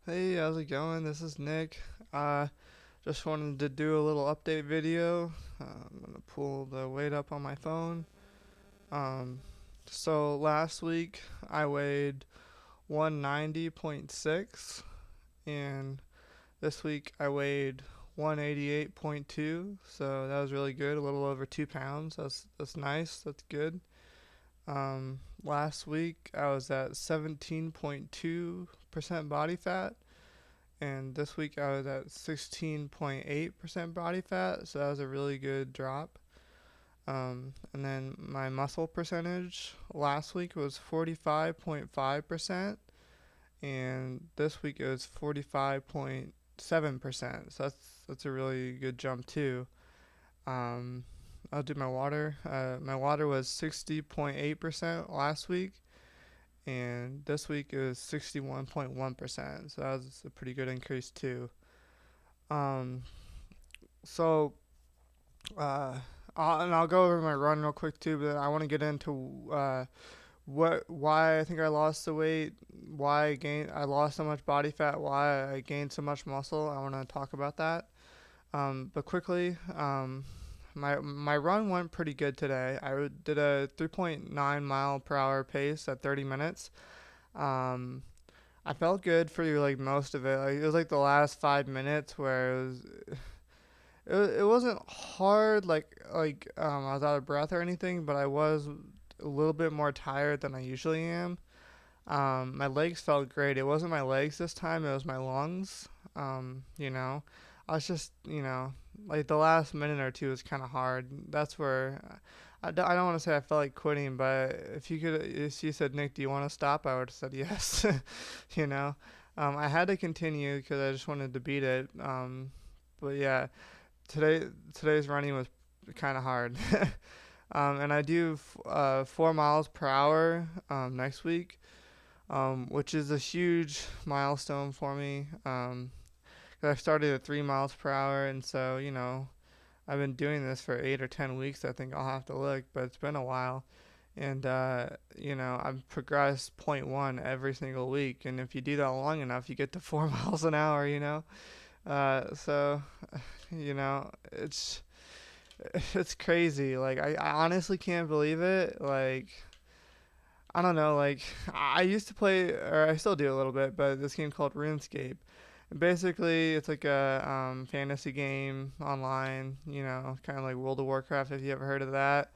Hey, how's it going? This is Nick. Uh, just wanted to do a little update video. I'm gonna pull the weight up on my phone. Um, so last week I weighed 190.6, and this week I weighed 188.2. So that was really good. A little over 2 pounds. That's nice. That's good. Last week I was at 17.2% body fat, and this week I was at 16.8% body fat, so that was a really good drop. And then my muscle percentage last week was 45.5%, and this week it was 45.7%. So that's a really good jump too. Um, I'll do my water. My water was 60.8% last week, and this week it was 61.1%. So that was a pretty good increase too. Um, so uh, I'll go over my run real quick too, but I want to get into why I think I lost the weight, why I lost so much body fat, why I gained so much muscle. I want to talk about that. But quickly, my run went pretty good today. Did a 3.9 mile per hour pace at 30 minutes. Um, I felt good for like most of it. Like it was like the last 5 minutes where it wasn't hard I was out of breath or anything, but I was a little bit more tired than I usually am. My legs felt great. It wasn't my legs this time; it was my lungs. You know, I was just like the last minute or two was kind of hard. That's where I don't want to say I felt like quitting, but if you said, Nick, do you want to stop? I would have said yes. you know, I had to continue because I just wanted to beat it. But yeah, today's running was kind of hard. And I do 4 miles per hour next week, which is a huge milestone for me. 'Cause I started at 3 miles per hour, and so I've been doing this for 8 or 10 weeks. I think I'll have to look, but it's been a while. And I've progressed point 0.1 every single week. And if you do that long enough, you get to 4 miles an hour. So it's it's crazy. Like I honestly can't believe it. Like I don't know. Like I used to play, or I still do a little bit, but this game called RuneScape. Basically, it's like a fantasy game online. Kind of like World of Warcraft if you ever heard of that.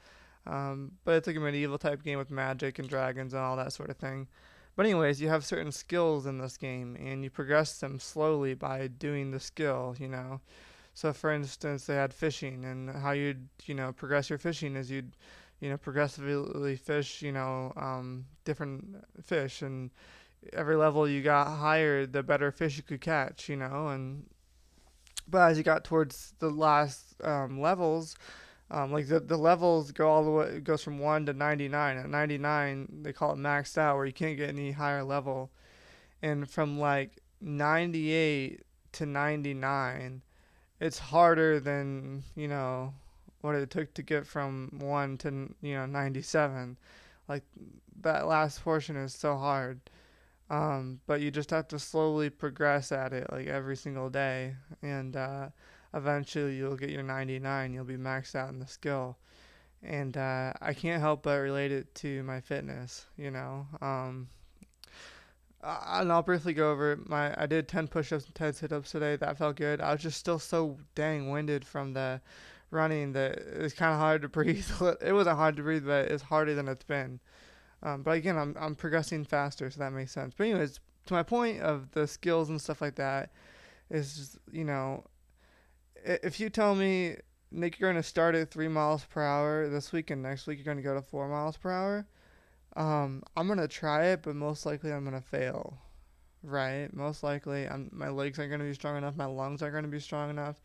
But it's like a medieval type game with magic and dragons and all that sort of thing. But anyways, you have certain skills in this game, and you progress them slowly by doing the skill. So, for instance, they had fishing, and how you'd progress your fishing is you'd progressively fish different fish, and every level you got higher, the better fish you could catch. And but as you got towards the last levels, like the levels go all the way, it goes from 1 to 99. At 99, they call it maxed out, where you can't get any higher level. And from like 98 to 99, it's harder than what it took to get from 1 to 97. Like that last portion is so hard. But you just have to slowly progress at it like every single day, and eventually you'll get your 99. You'll be maxed out in the skill, and I can't help but relate it to my fitness. And I'll briefly go over it. I did 10 push-ups and 10 sit-ups today. That felt good. I was just still so dang winded from the running that it's kind of hard to breathe. It wasn't hard to breathe, but it's harder than it's been. But again, I'm progressing faster, so that makes sense. But anyways, to my point of the skills and stuff like that is just, if you tell me, Nick, you're gonna start at 3 miles per hour this week and next week you're gonna go to 4 miles per hour, I'm gonna try it, but most likely I'm gonna fail. Right? Most likely, my legs aren't gonna be strong enough. My lungs aren't gonna be strong enough.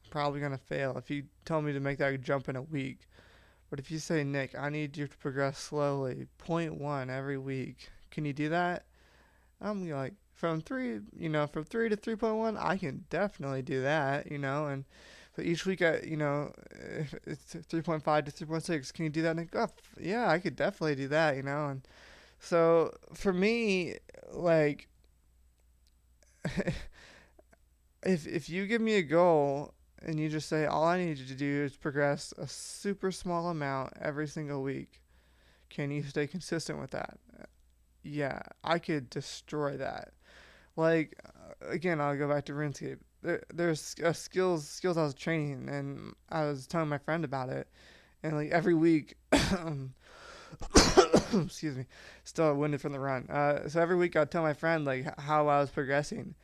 I'm probably gonna fail. If you tell me to make that jump in a week, but if you say, Nick, I need you to progress slowly, point 0.1 every week, can you do that? I'm like, from 3 to 3.1, I can definitely do that, and so each week, if it's 3.5 to 3.6, can you do that? Nick? Oh, yeah, I could definitely do that, and so for me, like, if you give me a goal and you just say all I need you to do is progress a super small amount every single week, can you stay consistent with that? Yeah, I could destroy that. Like again, I'll go back to RuneScape. There's skills I was training, and I was telling my friend about it, and like every week, excuse me, still winded from the run. So every week I'd tell my friend like how I was progressing,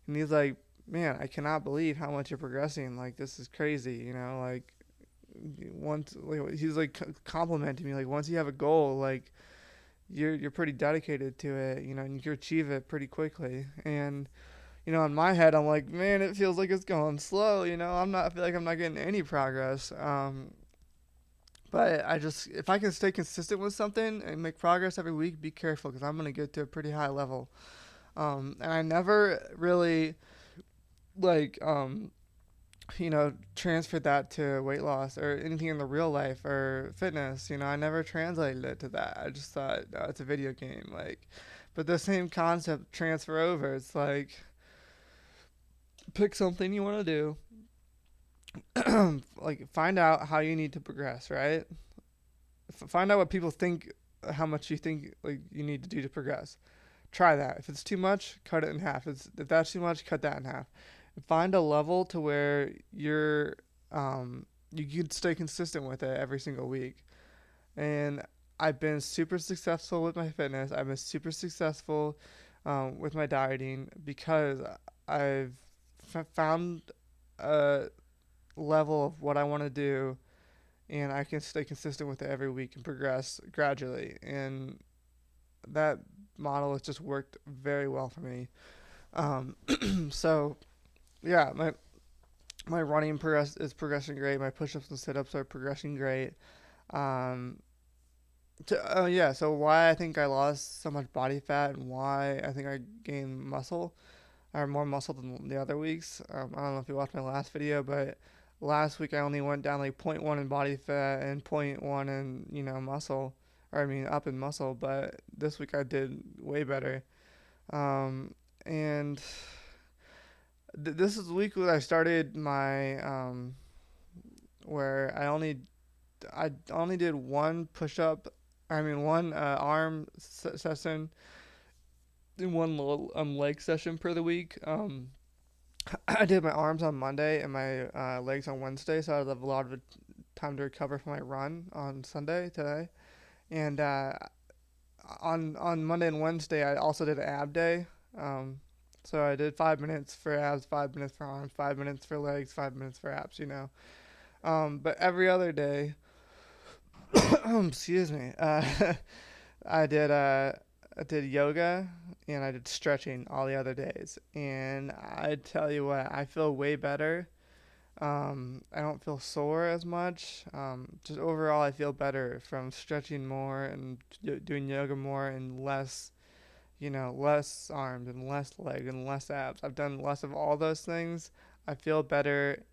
and he's like, "Man, I cannot believe how much you're progressing. Like this is crazy, you know. Like once like, he's like complimenting me like once you have a goal, like you're pretty dedicated to it, you know, and you can achieve it pretty quickly." And you know, in my head, I'm like, man, it feels like it's going slow. You know, I feel like I'm not getting any progress. But I just, if I can stay consistent with something and make progress every week, be careful because I'm gonna get to a pretty high level. And I never really like, you know, transferred that to weight loss or anything in the real life or fitness. You know, I never translated it to that. I just thought, oh, it's a video game. Like, but the same concept transfer over. It's like pick something you want to do, like find out how you need to progress, right? Find out what people think, how much you think like you need to do to progress. Try that. If it's too much, cut it in half. If that's too much, cut that in half. Find a level to where you can stay consistent with it every single week. And I've been super successful with my fitness. I've been super successful with my dieting because I've found a level of what I want to do, and I can stay consistent with it every week and progress gradually. And that model has just worked very well for me. Um, so yeah, my running is progressing great. My push-ups and sit-ups are progressing great. Um, yeah, so why I think I lost so much body fat and why I think I gained muscle or more muscle than the other weeks. I don't know if you watched my last video, but last week I only went down like zero point 0.1 in body fat and zero point 0.1 in muscle, or I mean up in muscle. But this week I did way better. And this is the week that I started my where I only did one push up. I mean one arm session and one little leg session per the week. I did my arms on Monday and my legs on Wednesday, so I have a lot of time to recover from my run on Sunday today. And on Monday and Wednesday, I also did an ab day. Um, so I did 5 minutes for abs, 5 minutes for arms, 5 minutes for legs, 5 minutes for abs. You know. But every other day, excuse me, I did I did yoga and I did stretching all the other days. And I tell you what, I feel way better. I don't feel sore as much. Just overall, I feel better from stretching more and doing yoga more and less, less arms and less leg and less abs. I've done less of all those things. I feel better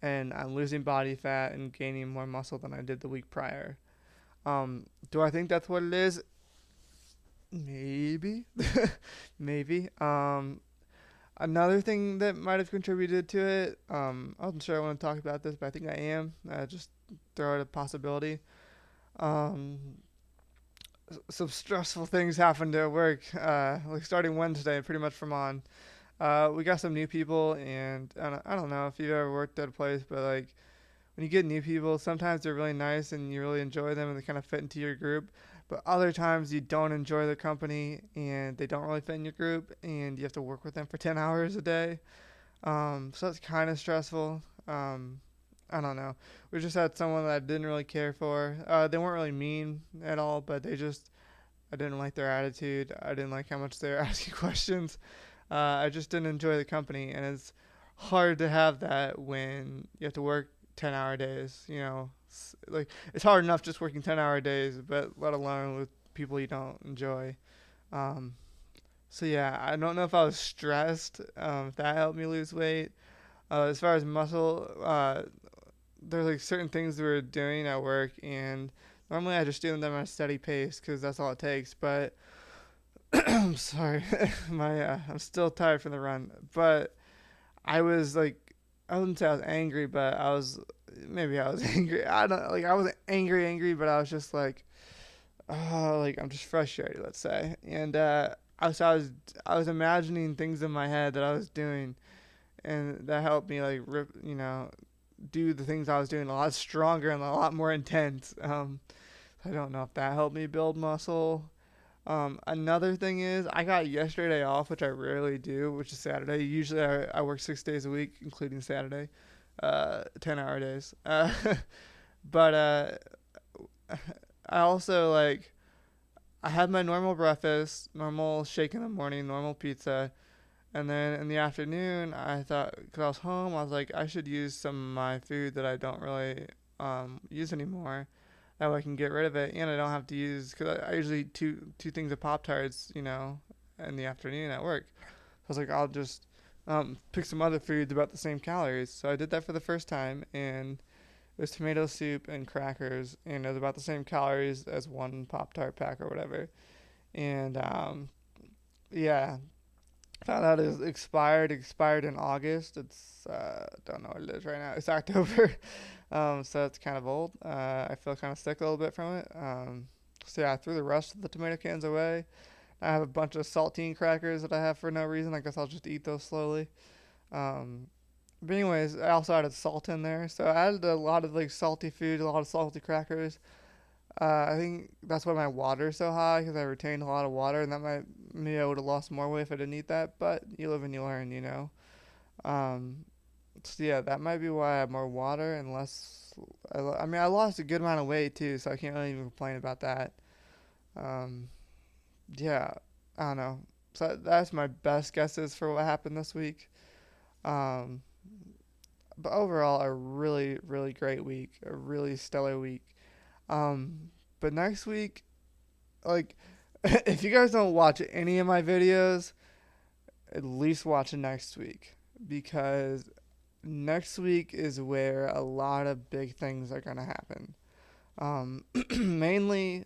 and I'm losing body fat and gaining more muscle than I did the week prior. Do I think that's what it is? Maybe. Maybe. Another thing that might have contributed to it, I wasn't sure I want to talk about this, but I think I am. Just throw out a possibility. Um, some stressful things happened at work, like starting Wednesday, pretty much from on. We got some new people, and I don't know if you've ever worked at a place, but like when you get new people, sometimes they're really nice and you really enjoy them and they kind of fit into your group. But other times you don't enjoy the company and they don't really fit in your group and you have to work with them for 10 hours a day. So that's kind of stressful. I don't know. We just had someone that I didn't really care for. They weren't really mean at all, but I didn't like their attitude. I didn't like how much they were asking questions. I just didn't enjoy the company, and it's hard to have that when you have to work 10-hour days. Like it's hard enough just working 10-hour days, but let alone with people you don't enjoy. Um, so yeah, I don't know if I was stressed. If that helped me lose weight. As far as muscle, there's like certain things we were doing at work, and normally I just do them at a steady pace because that's all it takes. But I'm sorry. I'm still tired from the run, but I was like, I wouldn't say I was angry, but maybe I was angry. I don't like, I wasn't angry, but I was just like, oh, like I'm just frustrated, let's say. And I was imagining things in my head that I was doing, and that helped me like do the things I was doing a lot stronger and a lot more intense. I don't know if that helped me build muscle. Another thing is I got yesterday off, which I rarely do, which is Saturday. Usually I work 6 days a week, including Saturday, 10-hour days. But I also like I had my normal breakfast, normal shake in the morning, normal pizza, and then in the afternoon I thought because I was home, I was like I should use some of my food that I don't really use anymore. That way I can get rid of it, and I don't have to use because I usually eat two things of Pop Tarts, in the afternoon at work. I was like, I'll just pick some other foods about the same calories. So I did that for the first time, and it was tomato soup and crackers, and it was about the same calories as one Pop Tart pack or whatever. And yeah, found out it expired. Expired in August. It's don't know what it is right now. It's October, so it's kind of old. I feel kind of sick a little bit from it. So yeah, I threw the rest of the tomato cans away. I have a bunch of saltine crackers that I have for no reason. I guess I'll just eat those slowly. Um, but anyways, I also added salt in there, so I added a lot of like salty food, a lot of salty crackers. I think that's why my water is so high because I retained a lot of water, and that might maybe I would have lost more weight if I didn't eat that. But you live and you learn. Um, so yeah, that might be why I have more water and less. I mean, I lost a good amount of weight too, so I can't really even complain about that. Um, yeah, I don't know. So that's my best guesses for what happened this week. Um, but overall, a really, really great week, a really stellar week. But next week, like, if you guys don't watch any of my videos, at least watch it next week because next week is where a lot of big things are gonna happen. Mainly,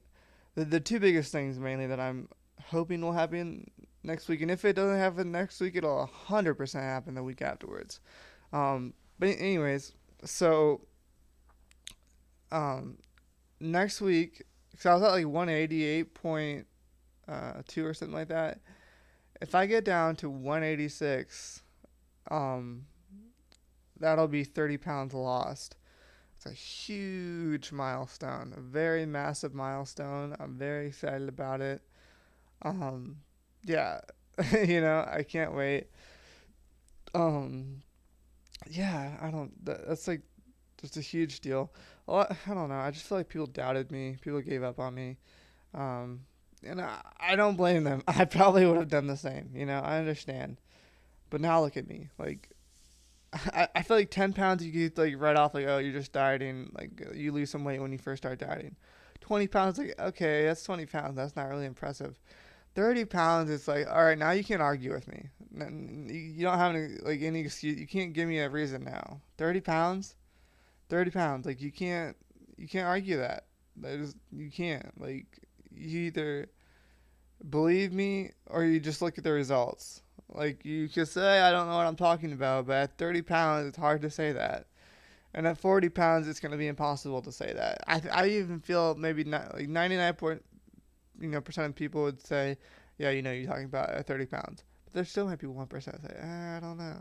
the two biggest things mainly that I'm hoping will happen next week, and if it doesn't happen next week, it'll 100% happen the week afterwards. But anyways, so um, next week, because I was at like 188.2 or something like that. If I get down to 186, um, that'll be 30 pounds lost. It's a huge milestone, a very massive milestone. I'm very excited about it. Um, yeah, I can't wait. Um, yeah, I don't. That's like just a huge deal. I don't know. I just feel like people doubted me. People gave up on me. Um, and I don't blame them. I probably would have done the same. I understand. But now look at me. Like, I feel like 10 pounds you get like right off, like, oh, you're just dieting. Like, you lose some weight when you first start dieting. 20 pounds, like, okay, that's 20 pounds. That's not really impressive. 30 pounds, it's like, all right, now you can't argue with me. You don't have any excuse. You can't give me a reason now. 30 pounds? 30 pounds. Like, you can't argue that. You can't. Like, you either believe me or you just look at the results. Like, you could say I don't know what I'm talking about, but at 30 pounds, it's hard to say that. And at 40 pounds, it's going to be impossible to say that. I even feel maybe not, like 99 percent of people would say, yeah, you're talking about at 30 pounds. But there's still might be 1% say, I don't know.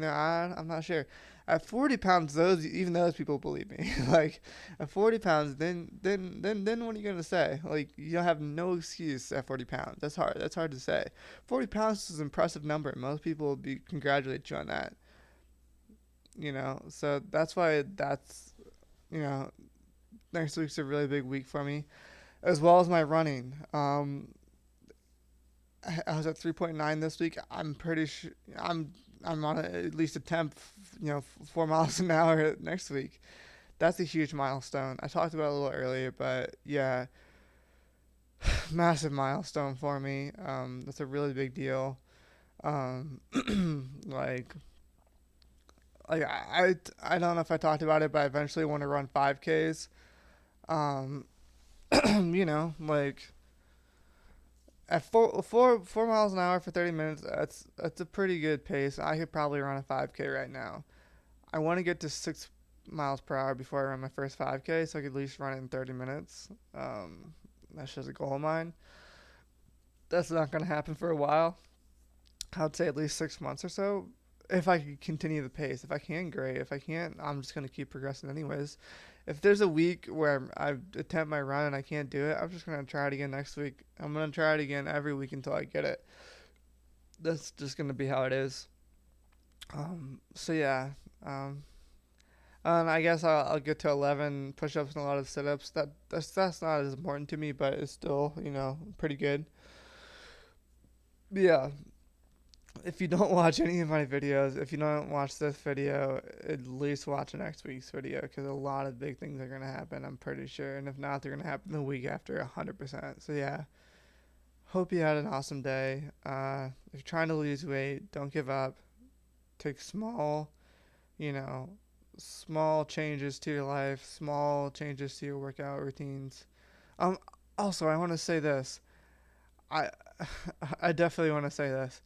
I'm not sure. At 40 pounds, even those people believe me. Like at 40 pounds, then what are you gonna say? Like you don't have no excuse at 40 pounds. That's hard. That's hard to say. 40 pounds is an impressive number. Most people would be congratulate you on that. So that's why you know next week's a really big week for me, as well as my running. I was at 3.9 this week. I'm pretty sure I'm on at least attempt, 4 miles an hour next week. That's a huge milestone. I talked about it a little earlier, but yeah, massive milestone for me. That's a really big deal. Um, like, I don't know if I talked about it, but I eventually want to run 5Ks. Um, like At 4 miles an hour for 30 minutes, that's a pretty good pace. I could probably run a 5K right now. I want to get to 6 miles per hour before I run my first 5K, so I could at least run it in 30 minutes. That's just a goal of mine. That's not going to happen for a while. I would say at least 6 months or so. If I could continue the pace. If I can, great. If I can't, I'm just going to keep progressing anyways. If there's a week where I attempt my run and I can't do it, I'm just going to try it again next week. I'm going to try it again every week until I get it. That's just going to be how it is. So yeah. Um, and I guess I'll get to 11 push-ups and a lot of sit-ups. That's not as important to me, but it's still pretty good. But yeah, if you don't watch any of my videos, if you don't watch this video, at least watch next week's video because a lot of big things are gonna happen. I'm pretty sure, and if not, they're gonna happen the week after 100%. So yeah, hope you had an awesome day. If you're trying to lose weight, don't give up. Take you know, small changes to your life, small changes to your workout routines. Um, Also, I want to say this. I I definitely want to say this.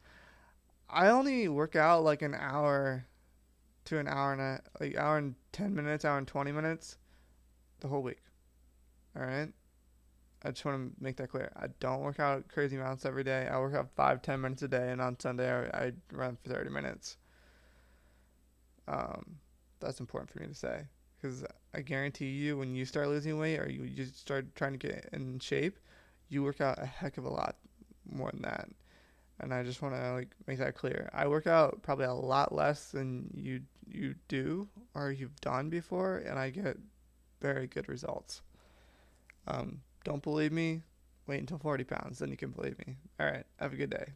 I only work out like an hour to an hour and hour and 10 minutes, hour and 20 minutes the whole week. All right. I just want to make that clear. I don't work out crazy amounts every day. I work out 5-10 minutes a day, and on Sunday I run for 30 minutes. Um, that's important for me to say because I guarantee you, when you start losing weight or you start trying to get in shape, you work out a heck of a lot more than that. And I just want to make that clear. I work out probably a lot less than you do or you've done before, and I get very good results. Don't believe me? Wait until 40 pounds, then you can believe me. All right, have a good day.